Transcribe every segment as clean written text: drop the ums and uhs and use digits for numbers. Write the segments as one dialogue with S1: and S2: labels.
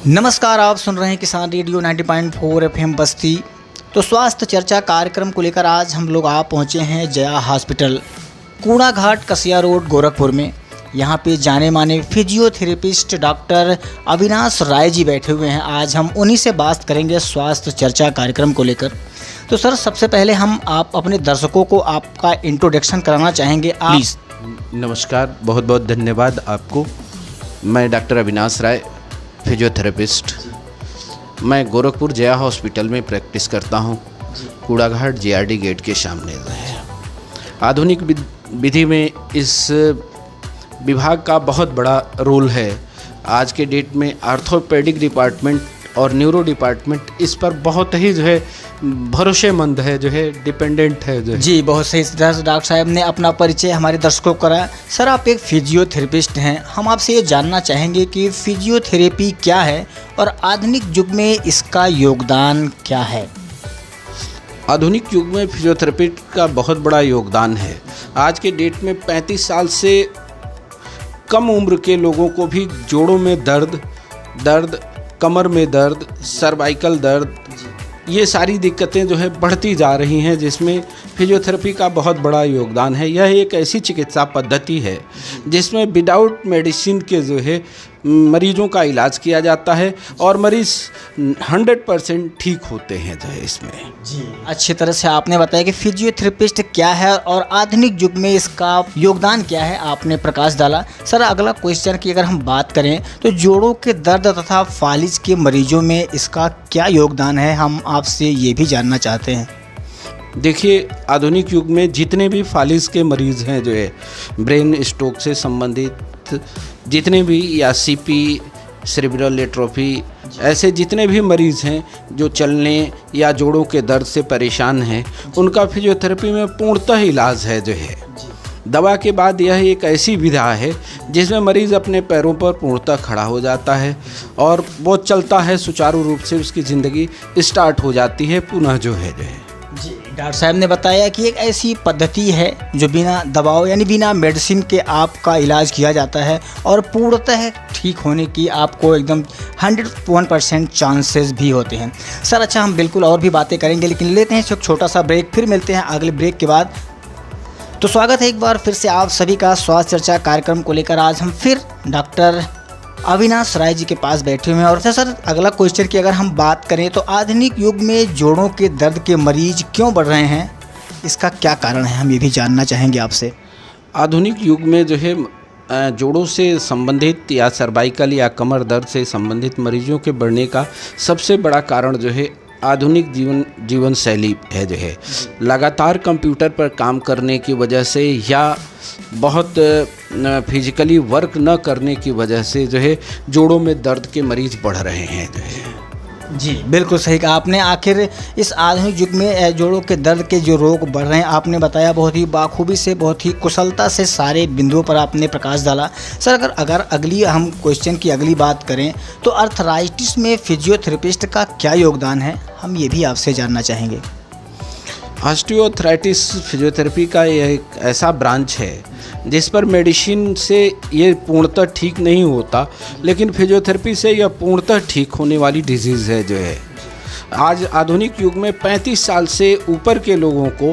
S1: नमस्कार, आप सुन रहे हैं किसान रेडियो 90.4 FM बस्ती। तो स्वास्थ्य चर्चा कार्यक्रम को लेकर आज हम लोग आप पहुंचे हैं जया हॉस्पिटल, कूड़ा घाट, कसिया रोड, गोरखपुर में। यहां पे जाने माने फिजियोथेरेपिस्ट डॉक्टर अविनाश राय जी बैठे हुए हैं। आज हम उन्हीं से बात करेंगे स्वास्थ्य चर्चा कार्यक्रम को लेकर। तो सर, सबसे पहले हम आप अपने दर्शकों को आपका इंट्रोडक्शन कराना चाहेंगे, प्लीज़।
S2: नमस्कार, बहुत बहुत धन्यवाद आपको। मैं डॉक्टर अविनाश राय, फिजियोथेरेपिस्ट। मैं गोरखपुर जया हॉस्पिटल में प्रैक्टिस करता हूँ, कूड़ा घाट JRD गेट के सामने है। आधुनिक विधि में इस विभाग का बहुत बड़ा रोल है। आज के डेट में आर्थोपेडिक डिपार्टमेंट और न्यूरो डिपार्टमेंट इस पर बहुत ही भरोसेमंद है, डिपेंडेंट है
S1: जी, बहुत सही डॉक्टर साहब ने अपना परिचय हमारे दर्शकों को कराया। सर, आप एक फिजियोथेरेपिस्ट हैं। हम आपसे ये जानना चाहेंगे कि फिजियोथेरेपी क्या है और आधुनिक युग में इसका योगदान क्या है।
S2: आधुनिक युग में फिजियोथेरेपी का बहुत बड़ा योगदान है। आज के डेट में 35 साल से कम उम्र के लोगों को भी जोड़ों में दर्द, कमर में दर्द, सर्वाइकल दर्द, ये सारी दिक्कतें बढ़ती जा रही हैं, जिसमें फिजियोथेरेपी का बहुत बड़ा योगदान है। यह एक ऐसी चिकित्सा पद्धति है जिसमें विदाउट मेडिसिन के मरीजों का इलाज किया जाता है और मरीज़ 100% ठीक होते हैं इसमें।
S1: जी, अच्छी तरह से आपने बताया कि फिजियोथेरेपिस्ट क्या है और आधुनिक युग में इसका योगदान क्या है, आपने प्रकाश डाला। सर, अगला क्वेश्चन की अगर हम बात करें तो जोड़ों के दर्द तथा फालिज के मरीजों में इसका क्या योगदान है, हम आपसे ये भी जानना चाहते हैं।
S2: देखिए, आधुनिक युग में जितने भी फालिज के मरीज़ हैं ब्रेन स्ट्रोक से संबंधित जितने भी, या CP, सेरेब्रल एट्रोफी, ऐसे जितने भी मरीज़ हैं जो चलने या जोड़ों के दर्द से परेशान हैं, उनका फिजियोथेरेपी में पूर्णतः इलाज है दवा के बाद यह एक ऐसी विधा है जिसमें मरीज़ अपने पैरों पर पूर्णतः खड़ा हो जाता है और वो चलता है सुचारू रूप से, उसकी ज़िंदगी स्टार्ट हो जाती है पुनः
S1: जी, डॉक्टर साहब ने बताया कि एक ऐसी पद्धति है जो बिना दवाओं यानी बिना मेडिसिन के आपका इलाज किया जाता है और पूर्णतः ठीक होने की आपको एकदम 101% चांसेस भी होते हैं। सर, अच्छा, हम बिल्कुल और भी बातें करेंगे, लेकिन लेते हैं एक छोटा सा ब्रेक, फिर मिलते हैं अगले ब्रेक के बाद। तो स्वागत है एक बार फिर से आप सभी का स्वास्थ्य चर्चा कार्यक्रम को लेकर। आज हम फिर डॉक्टर अविनाश राय जी के पास बैठे हुए हैं। और सर, अगला क्वेश्चन की अगर हम बात करें तो आधुनिक युग में जोड़ों के दर्द के मरीज क्यों बढ़ रहे हैं, इसका क्या कारण है, हम ये भी जानना चाहेंगे आपसे।
S2: आधुनिक युग में जोड़ों से संबंधित या सर्वाइकल या कमर दर्द से संबंधित मरीजों के बढ़ने का सबसे बड़ा कारण आधुनिक जीवन शैली है लगातार कंप्यूटर पर काम करने की वजह से या बहुत फिजिकली वर्क न करने की वजह से जोड़ों में दर्द के मरीज़ बढ़ रहे हैं
S1: जी, बिल्कुल सही कहा आपने। आखिर इस आधुनिक युग में जोड़ों के दर्द के जो रोग बढ़ रहे हैं, आपने बताया बहुत ही बाखूबी से, बहुत ही कुशलता से सारे बिंदुओं पर आपने प्रकाश डाला। सर, अगर अगली हम क्वेश्चन की अगली बात करें तो अर्थराइटिस में फिजियोथेरेपिस्ट का क्या योगदान है, हम ये भी आपसे जानना चाहेंगे।
S2: ऑस्टियोआर्थराइटिस फिजियोथेरेपी का यह एक ऐसा ब्रांच है जिस पर मेडिसिन से ये पूर्णतः ठीक नहीं होता, लेकिन फिजियोथेरेपी से यह पूर्णतः ठीक होने वाली डिजीज़ है आज आधुनिक युग में 35 साल से ऊपर के लोगों को,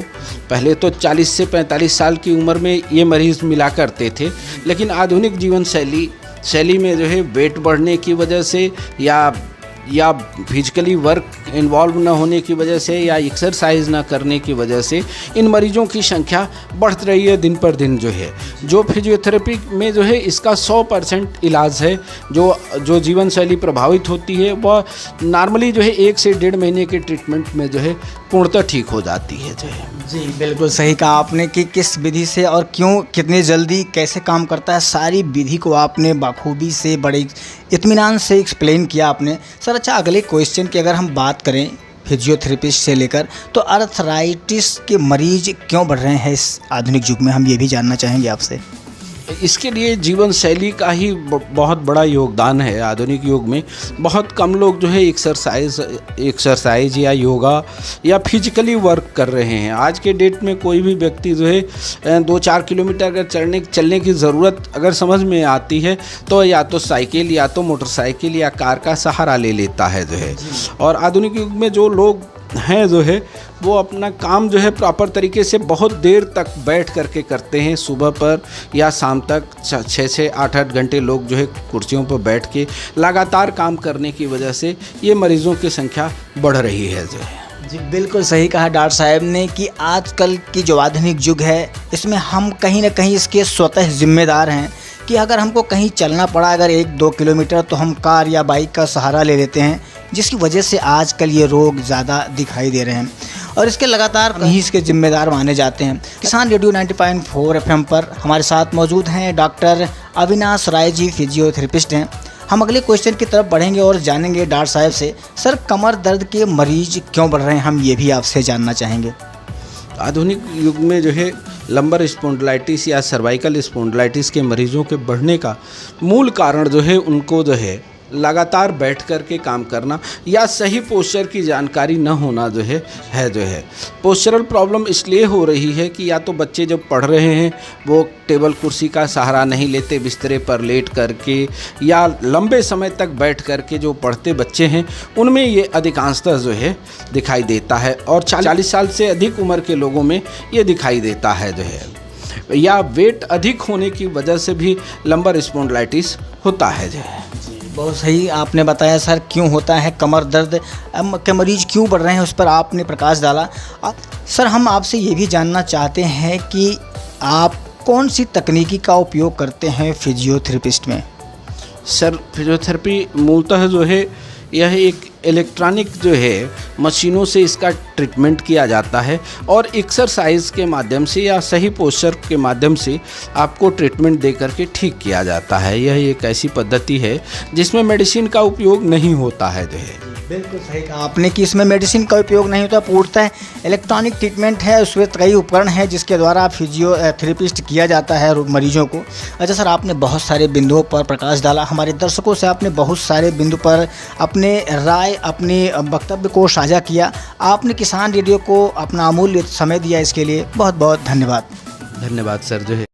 S2: पहले तो 40 से 45 साल की उम्र में ये मरीज़ मिला करते थे, लेकिन आधुनिक जीवन शैली में वेट बढ़ने की वजह से या फिजिकली वर्क इन्वॉल्व न होने की वजह से या एक्सरसाइज न करने की वजह से इन मरीजों की संख्या बढ़ रही है दिन पर दिन जो फिजियोथेरेपी में इसका 100% इलाज है। जो जीवन शैली प्रभावित होती है वह नॉर्मली 1 से 1.5 महीने के ट्रीटमेंट में पूर्णतः ठीक हो जाती है
S1: जी, बिल्कुल सही कहा आपने कि किस विधि से और क्यों, कितने जल्दी, कैसे काम करता है, सारी विधि को आपने बाखूबी से, बड़े इत्मीनान से एक्सप्लेन किया आपने। सर, अच्छा, अगले क्वेश्चन की अगर हम बात करें फिजियोथेरेपिस्ट से लेकर तो अर्थराइटिस के मरीज क्यों बढ़ रहे हैं इस आधुनिक युग में, हम ये भी जानना चाहेंगे आपसे।
S2: इसके लिए जीवन शैली का ही बहुत बड़ा योगदान है। आधुनिक युग में बहुत कम लोग जो है एक्सरसाइज या योगा या फिजिकली वर्क कर रहे हैं। आज के डेट में कोई भी व्यक्ति जो है 2-4 किलोमीटर अगर चलने की ज़रूरत अगर समझ में आती है तो या तो साइकिल या तो मोटरसाइकिल या कार का सहारा ले लेता है जो है। और आधुनिक युग में जो लोग हैं जो है वो अपना काम जो है प्रॉपर तरीके से बहुत देर तक बैठ करके करते हैं। सुबह पर या शाम तक 6-8 घंटे लोग जो है कुर्सियों पर बैठ के लगातार काम करने की वजह से ये मरीज़ों की संख्या बढ़ रही है जो है।
S1: जी बिल्कुल सही कहा डॉक्टर साहब ने कि आजकल की जो आधुनिक युग है इसमें हम कहीं ना कहीं इसके स्वतः जिम्मेदार हैं कि अगर हमको कहीं चलना पड़ा अगर 1-2 किलोमीटर तो हम कार या बाइक का सहारा ले लेते हैं, जिसकी वजह से आजकल ये रोग ज़्यादा दिखाई दे रहे हैं और इसके लगातार नहीं इसके जिम्मेदार माने जाते हैं। किसान रेडियो 90.4 FM पर हमारे साथ मौजूद हैं डॉक्टर अविनाश राय जी, फिजियोथेरेपिस्ट हैं। हम अगले क्वेश्चन की तरफ बढ़ेंगे और जानेंगे डॉक्टर साहब से, सर कमर दर्द के मरीज क्यों बढ़ रहे हैं, हम ये भी आपसे जानना चाहेंगे।
S2: आधुनिक युग में जो है लंबर स्पॉन्डिलाइटिस या सर्वाइकल स्पॉन्डिलाइटिस के मरीजों के बढ़ने का मूल कारण जो है उनको जो है लगातार बैठ कर के काम करना या सही पोस्चर की जानकारी न होना जो है पोस्चरल प्रॉब्लम इसलिए हो रही है कि या तो बच्चे जब पढ़ रहे हैं वो टेबल कुर्सी का सहारा नहीं लेते, बिस्तरे पर लेट करके या लंबे समय तक बैठ करके जो पढ़ते बच्चे हैं उनमें ये अधिकांशतः जो है दिखाई देता है और 40 साल से अधिक उम्र के लोगों में ये दिखाई देता है जो है, या वेट अधिक होने की वजह से भी लंबर स्पॉन्डिलाइटिस होता है जो है।
S1: बहुत सही आपने बताया सर, क्यों होता है कमर दर्द के मरीज क्यों बढ़ रहे हैं उस पर आपने प्रकाश डाला। सर हम आपसे ये भी जानना चाहते हैं कि आप कौन सी तकनीकी का उपयोग करते हैं फिजियोथेरेपिस्ट में।
S2: सर फिजियोथेरेपी मूलतः जो है यह एक इलेक्ट्रॉनिक जो है मशीनों से इसका ट्रीटमेंट किया जाता है और एक्सरसाइज के माध्यम से या सही पोस्चर के माध्यम से आपको ट्रीटमेंट दे करके ठीक किया जाता है। यह एक ऐसी पद्धति है जिसमें मेडिसिन का उपयोग नहीं होता है जो है।
S1: बिल्कुल सही कहा आपने कि इसमें मेडिसिन का उपयोग नहीं होता, पूर्णतः इलेक्ट्रॉनिक ट्रीटमेंट है, उसमें कई उपकरण हैं जिसके द्वारा फिजियोथेरेपिस्ट किया जाता है मरीजों को। अच्छा सर, आपने बहुत सारे बिंदुओं पर प्रकाश डाला, हमारे दर्शकों से आपने बहुत सारे बिंदु पर अपने राय अपने वक्तव्य को साझा किया। आपने किसान रेडियो को अपना अमूल्य समय दिया, इसके लिए बहुत बहुत धन्यवाद।
S2: धन्यवाद सर जो है।